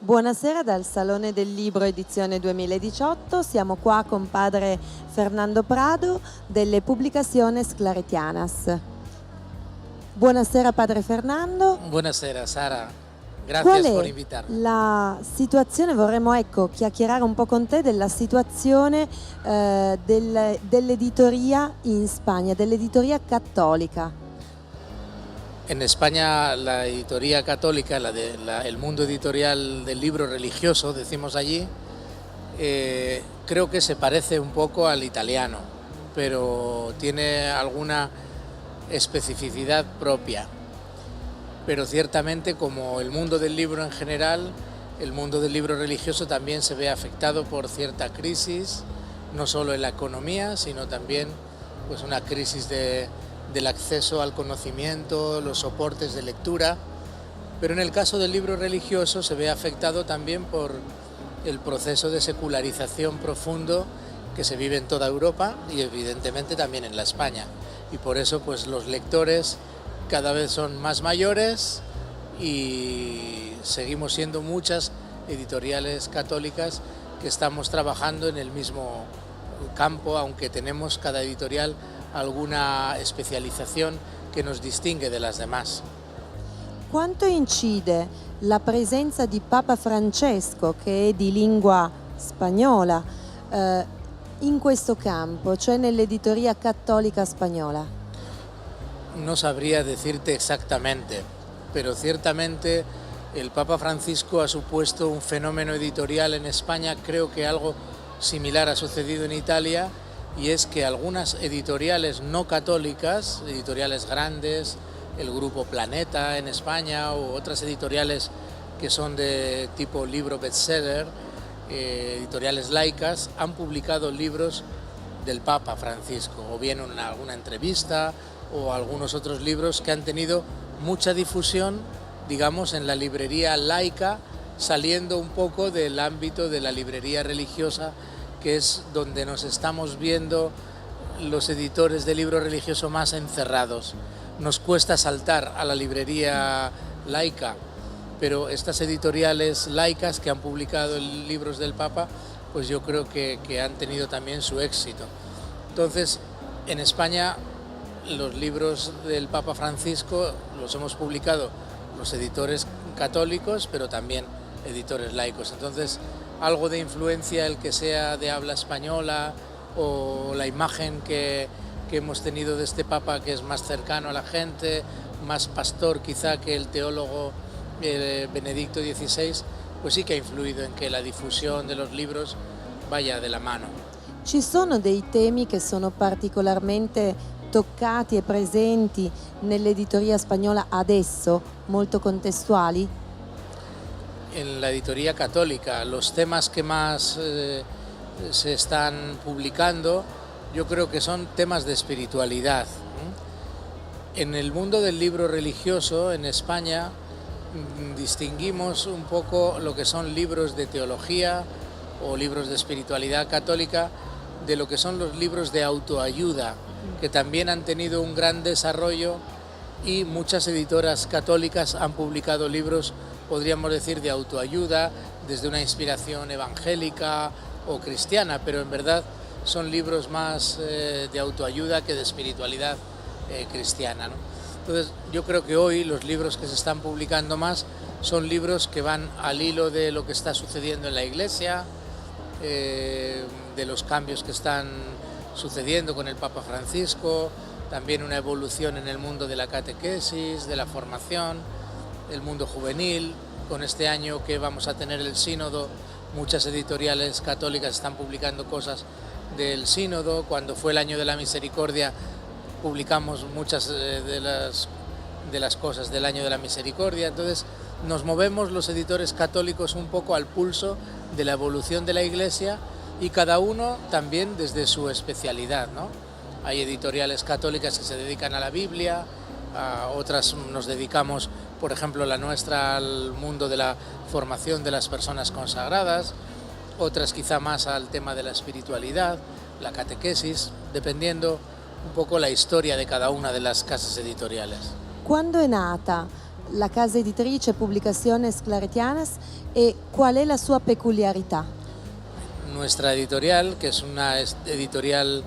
Buonasera dal Salone del Libro edizione 2018, siamo qua con padre Fernando Prado delle Publicaciones Claretianas. Buonasera padre Fernando. Buonasera Sara, Qual gracias è por invitarme. la situazione, vorremmo chiacchierare un po' con te della situazione dell'editoria in Spagna, dell'editoria cattolica. En España la editoría católica, el mundo editorial del libro religioso, decimos allí, creo que se parece un poco al italiano, pero tiene alguna especificidad propia. Pero ciertamente, como el mundo del libro en general, el mundo del libro religioso también se ve afectado por cierta crisis, no solo en la economía, sino también pues, una crisis del acceso al conocimiento, los soportes de lectura, pero en el caso del libro religioso se ve afectado también por el proceso de secularización profundo que se vive en toda Europa y evidentemente también en la España. Y por eso pues los lectores cada vez son más mayores y seguimos siendo muchas editoriales católicas que estamos trabajando en el mismo campo, aunque tenemos cada editorial alguna especialización que nos distingue de las demás. Quanto incide la presenza di Papa Francesco, che è di lingua spagnola, in questo campo, cioè nell'editoria cattolica spagnola? No sabría decirte exactamente, pero ciertamente el Papa Francisco ha supuesto un fenómeno editorial en España. Creo que algo similar ha sucedido en Italia, y es que algunas editoriales no católicas, editoriales grandes, el grupo Planeta en España o otras editoriales que son de tipo libro bestseller, editoriales laicas, han publicado libros del Papa Francisco, o bien alguna entrevista o algunos otros libros que han tenido mucha difusión, digamos, en la librería laica, saliendo un poco del ámbito de la librería religiosa, que es donde nos estamos viendo los editores de libro religioso más encerrados. Nos cuesta saltar a la librería laica, pero estas editoriales laicas que han publicado libros del Papa, pues yo creo que han tenido también su éxito. Entonces, en España los libros del Papa Francisco los hemos publicado los editores católicos, pero también editores laicos. Entonces, algo de influencia, el que sea de habla española, o la imagen que hemos tenido de este Papa, que es más cercano a la gente, más pastor quizá que el teólogo Benedicto XVI, pues sí que ha influido en que la difusión de los libros vaya de la mano. Ci sono dei temi che sono particolarmente toccati e presenti nell'editoria spagnola adesso, molto contestuali? En la editoría católica, los temas que más se están publicando, yo creo que son temas de espiritualidad. En el mundo del libro religioso, en España, distinguimos un poco lo que son libros de teología o libros de espiritualidad católica de lo que son los libros de autoayuda, que también han tenido un gran desarrollo, y muchas editoras católicas han publicado libros, podríamos decir, de autoayuda, desde una inspiración evangélica o cristiana, pero en verdad son libros más de autoayuda que de espiritualidad cristiana, ¿no? Entonces yo creo que hoy los libros que se están publicando más son libros que van al hilo de lo que está sucediendo en la Iglesia, de los cambios que están sucediendo con el Papa Francisco, también una evolución en el mundo de la catequesis, de la formación, el mundo juvenil. Con este año que vamos a tener el sínodo, muchas editoriales católicas están publicando cosas del sínodo. Cuando fue el año de la misericordia, publicamos muchas de las cosas del año de la misericordia. Entonces nos movemos los editores católicos un poco al pulso de la evolución de la Iglesia, y cada uno también desde su especialidad, ¿no? Hay editoriales católicas que se dedican a la Biblia, otras nos dedicamos, por ejemplo la nuestra, al mundo de la formación de las personas consagradas, otras quizá más al tema de la espiritualidad, la catequesis, dependiendo un poco la historia de cada una de las casas editoriales. Quando è nata la casa editrice Publicaciones Claretianas e qual è la sua peculiarità? Nuestra editorial, que es una editorial,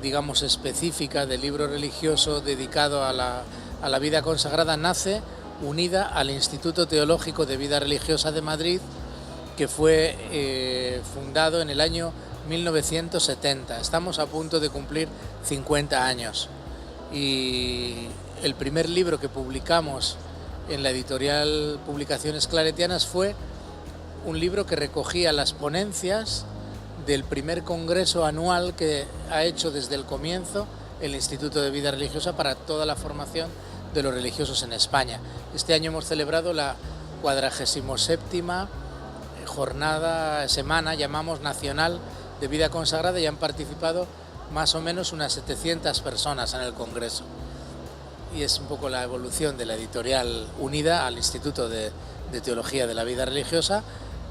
digamos, específica de libro religioso dedicado a la vida consagrada, nace unida al Instituto Teológico de Vida Religiosa de Madrid, que fue fundado en el año 1970. Estamos a punto de cumplir 50 años. Y el primer libro que publicamos en la editorial Publicaciones Claretianas fue un libro que recogía las ponencias del primer congreso anual que ha hecho desde el comienzo el Instituto de Vida Religiosa para toda la formación de los religiosos en España. Este año hemos celebrado la 47ª semana, llamamos Nacional de Vida Consagrada, y han participado más o menos unas 700 personas en el congreso. Y es un poco la evolución de la editorial unida al Instituto de Teología de la Vida Religiosa,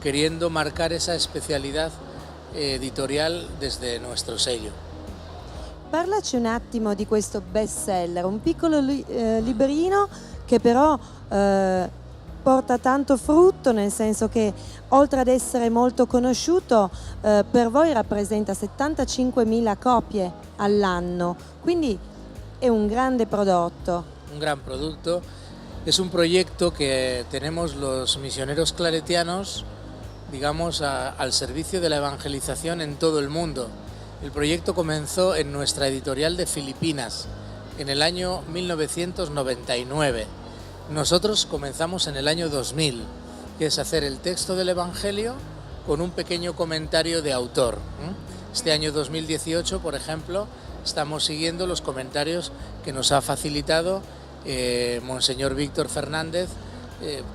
queriendo marcar esa especialidad editorial desde nuestro sello. Parlaci un attimo di questo bestseller, un piccolo librino che però porta tanto frutto, nel senso che oltre ad essere molto conosciuto, per voi rappresenta 75.000 copie all'anno, quindi è un grande producto. Un gran producto. Es un proyecto que tenemos los misioneros claretianos, digamos, al servicio de la evangelización en todo el mundo. El proyecto comenzó en nuestra editorial de Filipinas en el año 1999. Nosotros comenzamos en el año 2000, que es hacer el texto del Evangelio con un pequeño comentario de autor. Este año 2018, por ejemplo, estamos siguiendo los comentarios que nos ha facilitado Monseñor Víctor Fernández,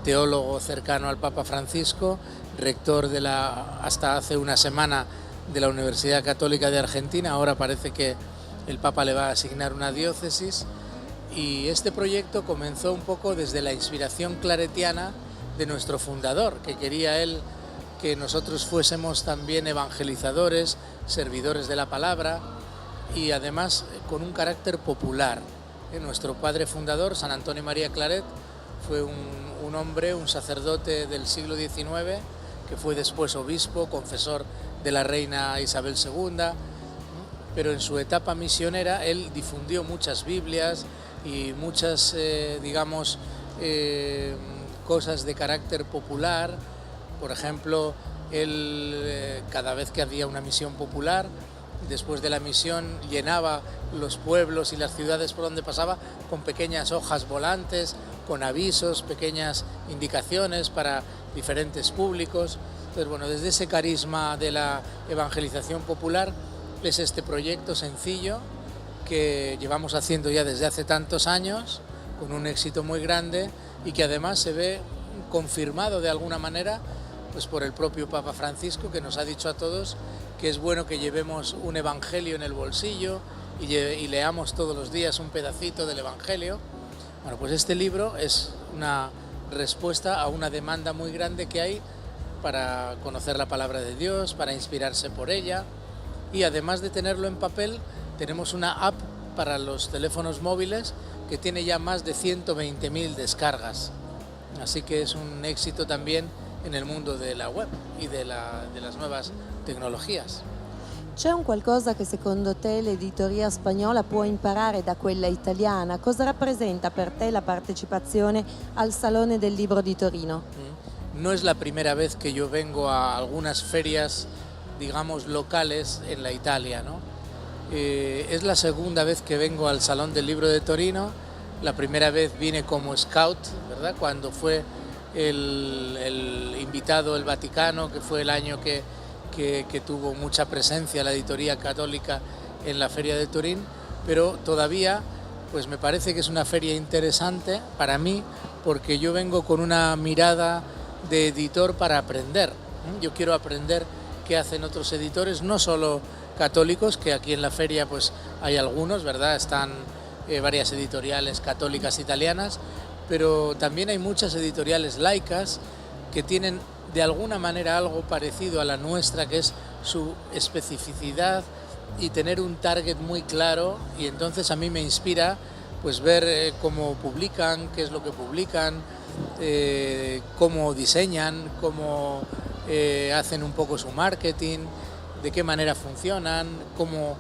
teólogo cercano al Papa Francisco, rector hasta hace una semana de la Universidad Católica de Argentina. Ahora parece que el Papa le va a asignar una diócesis, y este proyecto comenzó un poco desde la inspiración claretiana de nuestro fundador, que quería él que nosotros fuésemos también evangelizadores, servidores de la palabra, y además con un carácter popular. Nuestro padre fundador, San Antonio María Claret, fue un hombre, un sacerdote del siglo XIX, que fue después obispo, confesor de la reina Isabel II, pero en su etapa misionera él difundió muchas Biblias y muchas, cosas de carácter popular. Por ejemplo, él cada vez que había una misión popular, después de la misión llenaba los pueblos y las ciudades por donde pasaba con pequeñas hojas volantes, con avisos, pequeñas indicaciones para diferentes públicos. Entonces, bueno, desde ese carisma de la evangelización popular es este proyecto sencillo que llevamos haciendo ya desde hace tantos años, con un éxito muy grande, y que además se ve confirmado de alguna manera pues por el propio Papa Francisco, que nos ha dicho a todos que es bueno que llevemos un evangelio en el bolsillo y leamos todos los días un pedacito del evangelio. Bueno, pues este libro es una respuesta a una demanda muy grande que hay para conocer la palabra de Dios, para inspirarse por ella, y además de tenerlo en papel, tenemos una app para los teléfonos móviles que tiene ya más de 120.000 descargas. Así que es un éxito también en el mundo de la web y de las nuevas tecnologías. C'è un qualcosa che secondo te l'editoria spagnola può imparare da quella italiana? Cosa rappresenta per te la partecipazione al Salone del Libro di Torino? No es la primera vez que yo vengo a algunas ferias, digamos, locales en la Italia, ¿no? Es la segunda vez que vengo al Salón del Libro de Torino. La primera vez vine como scout, ¿verdad? Cuando fue el invitado el Vaticano, que fue el año que tuvo mucha presencia la editoría católica en la Feria de Turín, pero todavía pues me parece que es una feria interesante para mí, porque yo vengo con una mirada de editor para aprender. Yo quiero aprender qué hacen otros editores, no solo católicos, que aquí en la feria pues hay algunos, ¿verdad? Están varias editoriales católicas italianas, pero también hay muchas editoriales laicas que tienen de alguna manera algo parecido a la nuestra, que es su especificidad y tener un target muy claro, y entonces a mí me inspira pues ver cómo publican, qué es lo que publican, cómo diseñan, cómo hacen un poco su marketing, de qué manera funcionan, cómo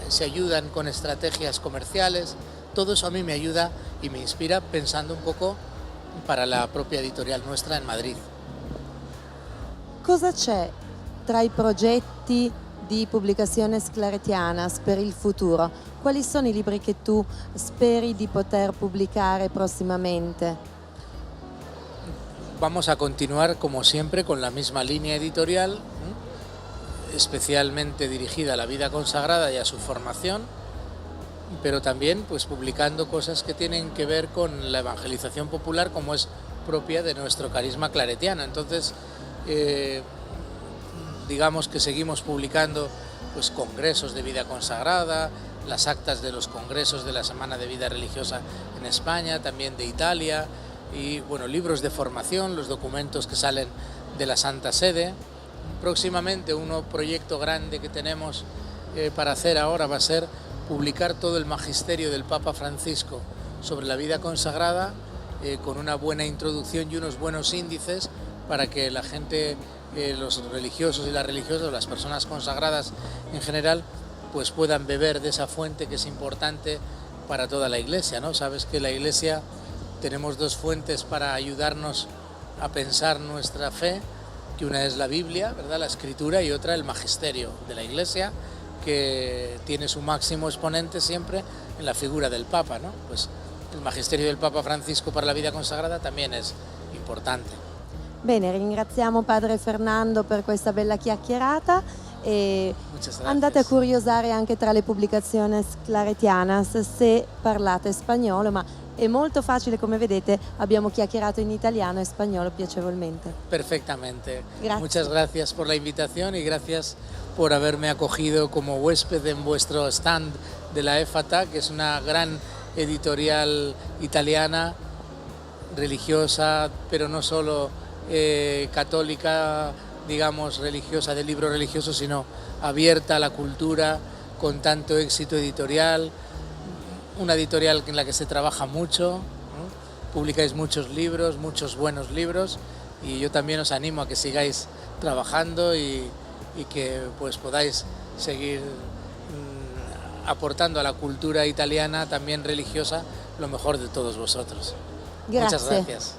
se ayudan con estrategias comerciales. Todo eso a mí me ayuda y me inspira pensando un poco para la propia editorial nuestra en Madrid. Cosa c'è tra i progetti di Publicaciones Claretianas per il futuro? Quali sono i libri che tu speri di poter pubblicare prossimamente? Vamos a continuar como siempre con la misma línea editorial, especialmente dirigida a la vida consagrada y a su formación, pero también pues publicando cosas que tienen que ver con la evangelización popular, como es propia de nuestro carisma claretiano. Entonces, digamos que seguimos publicando pues congresos de vida consagrada, las actas de los congresos de la Semana de Vida Religiosa en España, también de Italia, y bueno, libros de formación, los documentos que salen de la Santa Sede. Próximamente un proyecto grande que tenemos para hacer ahora va a ser publicar todo el magisterio del Papa Francisco sobre la vida consagrada, con una buena introducción y unos buenos índices para que la gente, los religiosos y las religiosas, las personas consagradas en general, pues puedan beber de esa fuente que es importante para toda la Iglesia, ¿no? Sabes que la Iglesia tenemos dos fuentes para ayudarnos a pensar nuestra fe, que una es la Biblia, ¿verdad?, la Escritura, y otra el magisterio de la Iglesia, que tiene su máximo exponente siempre en la figura del Papa, ¿no? Pues el magisterio del Papa Francisco para la vida consagrada también es importante. Bene, ringraziamo Padre Fernando per questa bella chiacchierata e andate a curiosare anche tra le Publicaciones Claretianas se parlate spagnolo, ma è molto facile, come vedete, abbiamo chiacchierato in italiano e spagnolo piacevolmente. Perfectamente. Gracias. Muchas gracias por la invitación y gracias por haberme acogido como huésped en vuestro stand de la EFATA, que es una gran editorial italiana, religiosa, pero no solo católica, digamos, religiosa, de libros religiosos, sino abierta a la cultura, con tanto éxito editorial, una editorial en la que se trabaja mucho, ¿no? Publicáis muchos libros, muchos buenos libros, y yo también os animo a que sigáis trabajando y que pues podáis seguir aportando a la cultura italiana, también religiosa, lo mejor de todos vosotros. Grazie. Muchas gracias.